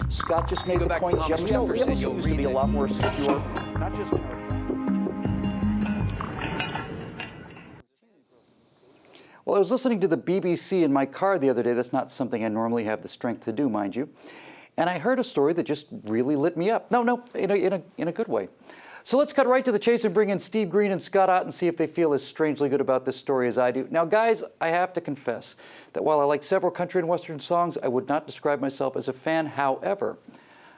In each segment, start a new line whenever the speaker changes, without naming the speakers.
Scott just made
Go
the
back to
point
Thomas
just
Jefferson,
yesterday.
you'll
used to
read
be a
that.
lot more secure, not just.
Well, I was listening to the BBC in my car the other day. That's not something I normally have the strength to do, mind you. And I heard a story that just really lit me up. No, in a good way. So let's cut right to the chase and bring in Steve Green and Scott Ott and see if they feel as strangely good about this story as I do. Now, guys, I have to confess that while I like several country and western songs, I would not describe myself as a fan. However,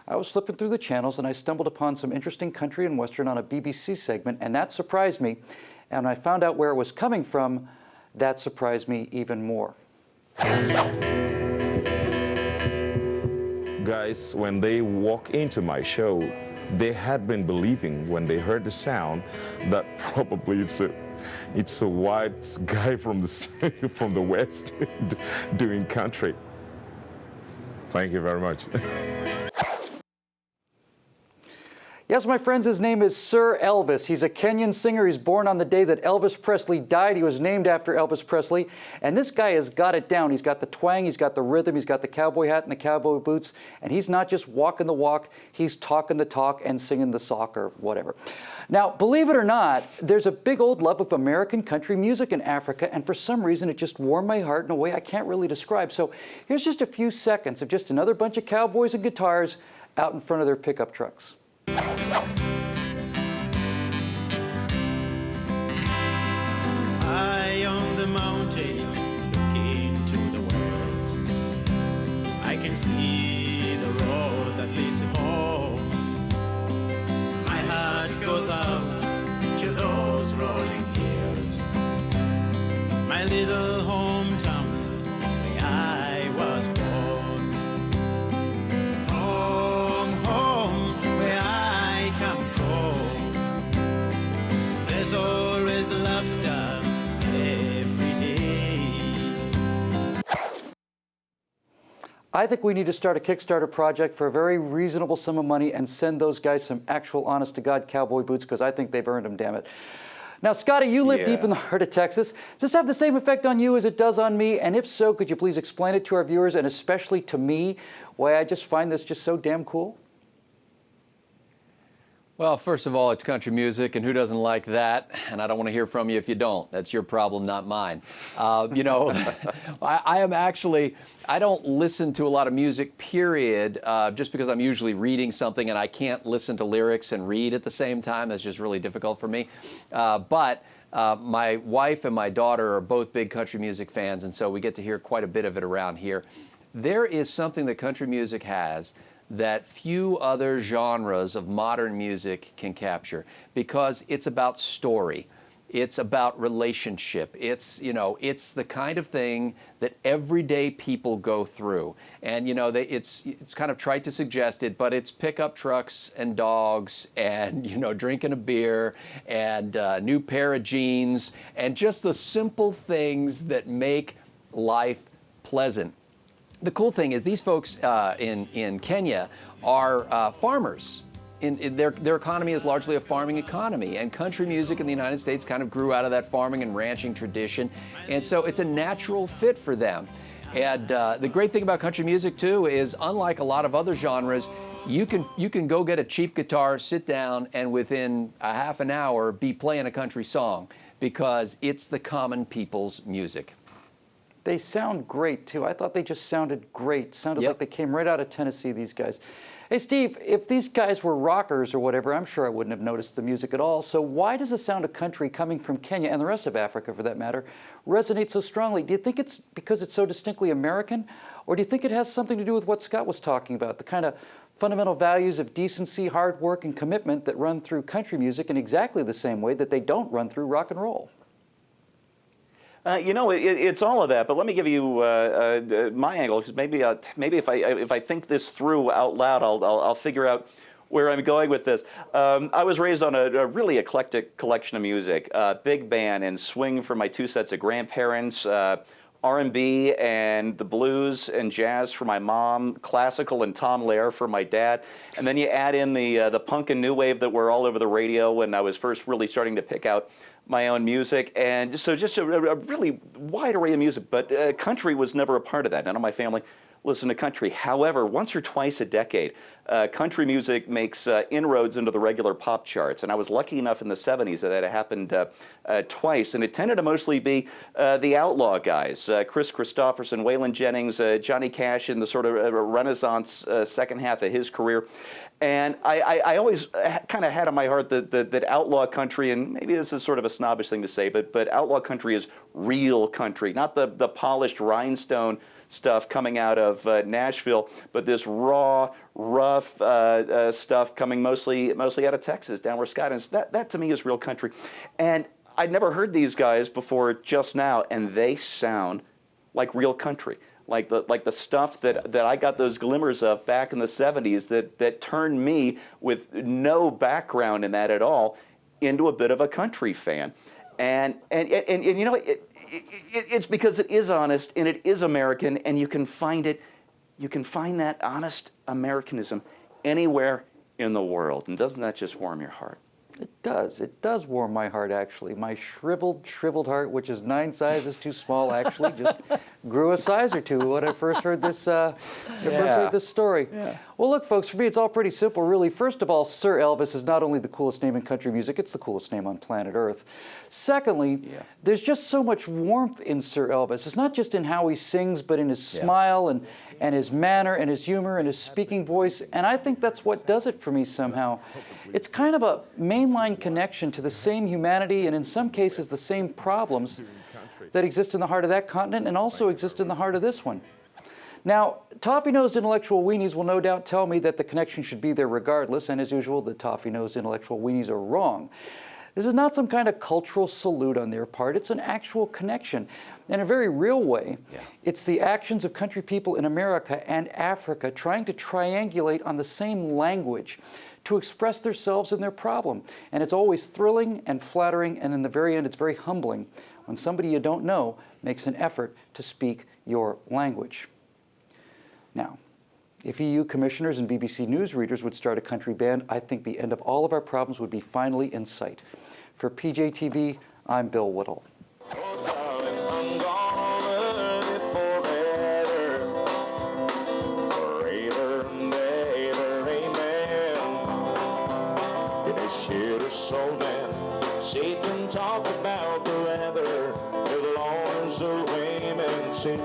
I was flipping through the channels and I stumbled upon some interesting country and western on a BBC segment, and that surprised me. And when I found out where it was coming from, that surprised me even more.
Guys, when they walk into my show, they had been believing when they heard the sound that probably it's a white guy from the West doing country. Thank you very much.
Yes, my friends, his name is Sir Elvis. He's a Kenyan singer. He's born on the day that Elvis Presley died. He was named after Elvis Presley. And this guy has got it down. He's got the twang, he's got the rhythm, he's got the cowboy hat and the cowboy boots. And he's not just walking the walk, he's talking the talk and singing the sock or whatever. Now, believe it or not, there's a big old love of American country music in Africa. And for some reason, it just warmed my heart in a way I can't really describe. So here's just a few seconds of just another bunch of cowboys and guitars out in front of their pickup trucks.
High on the mountain, looking to the west, I can see the road that leads home. My heart goes out to those rolling hills, my little hometown where I was born. Home, where I come from. There's always laughter every day.
I think we need to start a Kickstarter project for a very reasonable sum of money and send those guys some actual honest-to-God cowboy boots, because I think they've earned them, damn it. Now, Scotty, you live deep in the heart of Texas. Does this have the same effect on you as it does on me? And if so, could you please explain it to our viewers, and especially to me, why I just find this just so damn cool?
Well, first of all, it's country music, and who doesn't like that? And I don't want to hear from you if you don't. That's your problem, not mine. You know, I don't listen to a lot of music, period, just because I'm usually reading something and I can't listen to lyrics and read at the same time. That's just really difficult for me. But my wife and my daughter are both big country music fans, and so we get to hear quite a bit of it around here. There is something that country music has that few other genres of modern music can capture, because it's about story. It's about relationship. It's, you know, it's the kind of thing that everyday people go through. And, you know, it's kind of trite to suggest it, but it's pickup trucks and dogs and, you know, drinking a beer and a new pair of jeans and just the simple things that make life pleasant. The cool thing is these folks in Kenya are farmers. Their economy is largely a farming economy, and country music in the United States kind of grew out of that farming and ranching tradition, and so it's a natural fit for them. And the great thing about country music too is, unlike a lot of other genres, you can go get a cheap guitar, sit down, and within a half an hour be playing a country song, because it's the common people's music.
They sound great, too. I thought they just sounded great. Sounded like they came right out of Tennessee, these guys. Hey, Steve, if these guys were rockers or whatever, I'm sure I wouldn't have noticed the music at all. So why does the sound of country coming from Kenya, and the rest of Africa for that matter, resonate so strongly? Do you think it's because it's so distinctly American? Or do you think it has something to do with what Scott was talking about, the kind of fundamental values of decency, hard work, and commitment that run through country music in exactly the same way that they don't run through rock and roll?
You know, it's all of that, but let me give you my angle, because maybe if I think this through out loud, I'll figure out where I'm going with this. I was raised on a really eclectic collection of music, big band and swing for my two sets of grandparents, R&B and the blues and jazz for my mom, classical and Tom Lehrer for my dad, and then you add in the punk and new wave that were all over the radio when I was first really starting to pick out my own music, and so just a really wide array of music, but country was never a part of that. None of my family listen to country. However, once or twice a decade, country music makes inroads into the regular pop charts. And I was lucky enough in the 70s that it happened twice. And it tended to mostly be the outlaw guys, Chris Christopherson, Waylon Jennings, Johnny Cash in the sort of Renaissance second half of his career. And I always kind of had in my heart that outlaw country, and maybe this is sort of a snobbish thing to say, but outlaw country is real country, not the polished rhinestone stuff coming out of Nashville, but this raw, rough stuff coming mostly out of Texas, down where Scott is. That to me is real country. And I'd never heard these guys before just now, and they sound like real country. Like the stuff that I got those glimmers of back in the 70s that turned me, with no background in that at all, into a bit of a country fan. And you know, it's because it is honest and it is American, and you can find that honest Americanism anywhere in the world. And doesn't that just warm your heart?
It does. It does warm my heart, actually. My shriveled heart, which is 9 sizes too small, actually just grew a size or two when I first heard this, story.
Yeah.
Well, look, folks, for me, it's all pretty simple, really. First of all, Sir Elvis is not only the coolest name in country music, it's the coolest name on planet Earth. Secondly, there's just so much warmth in Sir Elvis. It's not just in how he sings, but in his smile and his manner and his humor and his speaking voice. And I think that's what does it for me somehow. It's kind of a mainline connection to the same humanity, and in some cases the same problems that exist in the heart of that continent and also exist in the heart of this one. Now, toffee-nosed intellectual weenies will no doubt tell me that the connection should be there regardless, and as usual, the toffee-nosed intellectual weenies are wrong. This is not some kind of cultural salute on their part. It's an actual connection. In a very real way, it's the actions of country people in America and Africa trying to triangulate on the same language to express themselves and their problem. And it's always thrilling and flattering, and in the very end, it's very humbling when somebody you don't know makes an effort to speak your language. Now, if EU commissioners and BBC News readers would start a country band, I think the end of all of our problems would be finally in sight. For PJTV, I'm Bill Whittle.
Satan talk about the weather, the Lord's the rain and sing.